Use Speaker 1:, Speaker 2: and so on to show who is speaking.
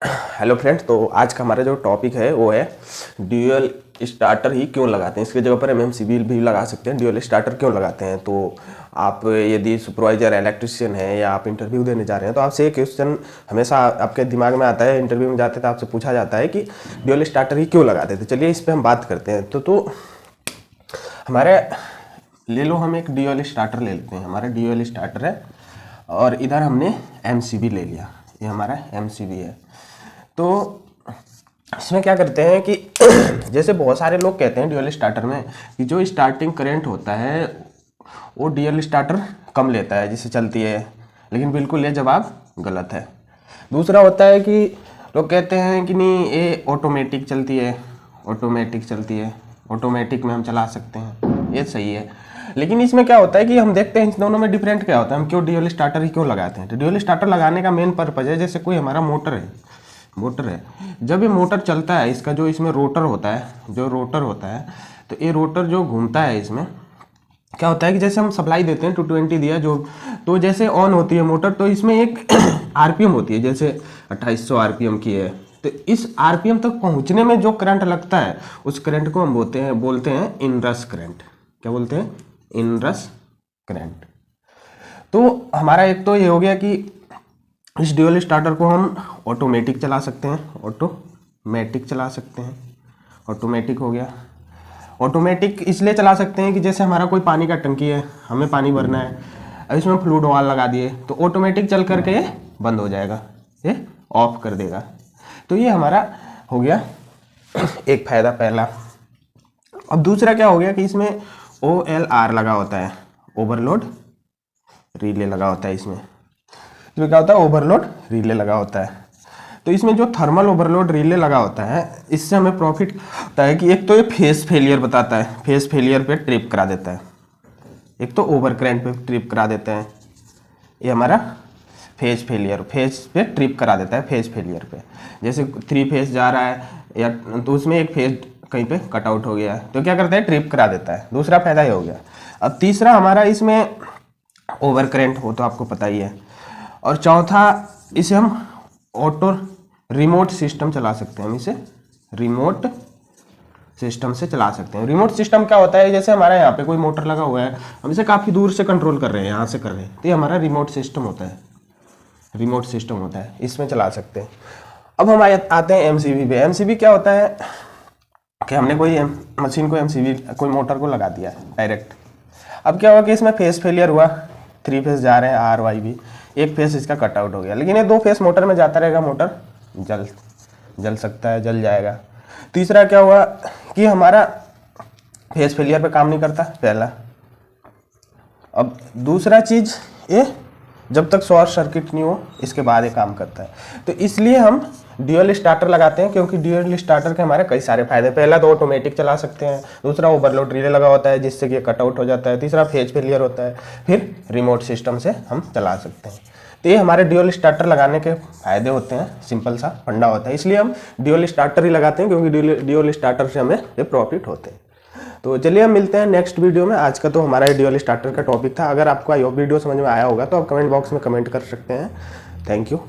Speaker 1: Hello friends, तो आज का हमारा जो टॉपिक है वो है ड्यूअल स्टार्टर ही क्यों लगाते हैं। इसकी जगह पर एमएमसीबी भी लगा सकते हैं। ड्यूअल स्टार्टर क्यों लगाते हैं, तो आप यदि सुपरवाइजर इलेक्ट्रिशियन है या आप इंटरव्यू देने जा रहे हैं तो आपसे ये क्वेश्चन हमेशा आपके दिमाग में आता है। इंटरव्यू में जाते तो आपसे पूछा जाता है कि ड्यूअल स्टार्टर ही क्यों लगाते थे। चलिए इस पर हम बात करते हैं। तो हमारे ले लो, हम एक ड्यूअल स्टार्टर ले लेते हैं। हमारा ड्यूअल स्टार्टर है और इधर हमने एमसीबी ले लिया। ये हमारा एमसीबी है। तो इसमें क्या करते हैं कि जैसे बहुत सारे लोग कहते हैं ड्यूअल स्टार्टर में कि जो स्टार्टिंग करंट होता है वो ड्यूअल स्टार्टर कम लेता है जिससे चलती है, लेकिन बिल्कुल ये जवाब गलत है। दूसरा होता है कि लोग कहते हैं कि नहीं ये ऑटोमेटिक चलती है, ऑटोमेटिक में हम चला सकते हैं, ये सही है। लेकिन इसमें क्या होता है कि हम देखते हैं इन दोनों में डिफरेंट क्या होता है, हम क्यों ड्यूअल स्टार्टर ही क्यों लगाते हैं। तो ड्यूअल स्टार्टर लगाने का मेन पर्पज है, जैसे कोई हमारा मोटर है, जब ये मोटर चलता है, इसका जो इसमें रोटर होता है, तो ये रोटर जो घूमता है, इसमें क्या होता है कि जैसे हम सप्लाई देते हैं 220 दिया जो, तो जैसे ऑन होती है मोटर तो इसमें एक आरपीएम होती है, जैसे 2800 आरपीएम की है। तो इस आरपीएम तक पहुंचने में जो करंट लगता है उस करंट को हम बोलते हैं इनरश करंट। क्या बोलते हैं? Inrush current. तो हमारा एक तो ये हो गया कि इस ड्यूअल स्टार्टर को हम ऑटोमेटिक चला सकते हैं, ऑटोमेटिक हो गया। ऑटोमेटिक इसलिए चला सकते हैं कि जैसे हमारा कोई पानी का टंकी है, हमें पानी भरना है, अब इसमें फ्लूइड वाल लगा दिए तो ऑटोमेटिक चल करके ये बंद हो जाएगा, ये ऑफ कर देगा। तो ये हमारा हो गया एक फायदा पहला। अब दूसरा क्या हो गया कि इसमें OLR लगा होता है, ओवरलोड रिले लगा होता है। इसमें क्या होता है? ओवरलोड रिले लगा होता है। तो इसमें जो थर्मल ओवरलोड रिले लगा होता है इससे हमें प्रॉफिट होता है कि एक तो ये फेस फेलियर बताता है, फेस फेलियर पे ट्रिप करा देता है। एक तो ओवर करंट पे ट्रिप करा देता है, ये हमारा फेस पे ट्रिप करा देता है, फेस फेलियर पे। जैसे 3 फेस जा रहा है या तो उसमें एक फेस कहीं पे कट आउट हो गया है तो क्या करता है? ट्रिप करा देता है। दूसरा फायदा ये हो गया। अब तीसरा हमारा इसमें ओवर करंट हो तो आपको पता ही है। और चौथा, इसे हम ऑटो रिमोट सिस्टम चला सकते हैं। हम इसे रिमोट सिस्टम से चला सकते हैं। रिमोट सिस्टम क्या होता है? जैसे हमारा यहाँ पे कोई मोटर लगा हुआ है, हम इसे काफ़ी दूर से कंट्रोल कर रहे हैं, यहाँ से कर रहे हैं, तो ये हमारा रिमोट सिस्टम होता है, इसमें चला सकते हैं। अब हम आते हैं एमसीबी पे। एमसीबी क्या होता है कि हमने कोई मशीन को कोई मोटर को लगा दिया डायरेक्ट। अब क्या हुआ कि इसमें फेस फेलियर हुआ, 3 फेस जा रहे हैं RYB, एक फेस इसका कट आउट हो गया, लेकिन ये 2 फेस मोटर में जाता रहेगा, मोटर जल सकता है, जल जाएगा। तीसरा क्या हुआ कि हमारा फेस फेलियर पे काम नहीं करता, पहला। अब दूसरा चीज, ये जब तक शॉर्ट सर्किट नहीं हो इसके बाद ये काम करता है। तो इसलिए हम ड्यूअल स्टार्टर लगाते हैं, क्योंकि ड्यूअल स्टार्टर के हमारे कई सारे फायदे। पहला तो ऑटोमेटिक चला सकते हैं, दूसरा ओवरलोड रिले लगा होता है जिससे कि ये कट आउट हो जाता है, तीसरा फेज फेलियर होता है, फिर रिमोट सिस्टम से हम चला सकते हैं। तो ये हमारे ड्यूअल स्टार्टर लगाने के फायदे होते हैं, सिंपल सा फंडा होता है। इसलिए हम ड्यूअल स्टार्टर ही लगाते हैं, क्योंकि ड्यूअल स्टार्टर से हमें ये प्रॉफिट होते हैं। तो चलिए हम मिलते हैं नेक्स्ट वीडियो में। आज का तो हमारा ड्यूअल स्टार्टर का टॉपिक था। अगर आपको वीडियो समझ में आया होगा तो आप कमेंट बॉक्स में कमेंट कर सकते हैं। Thank you.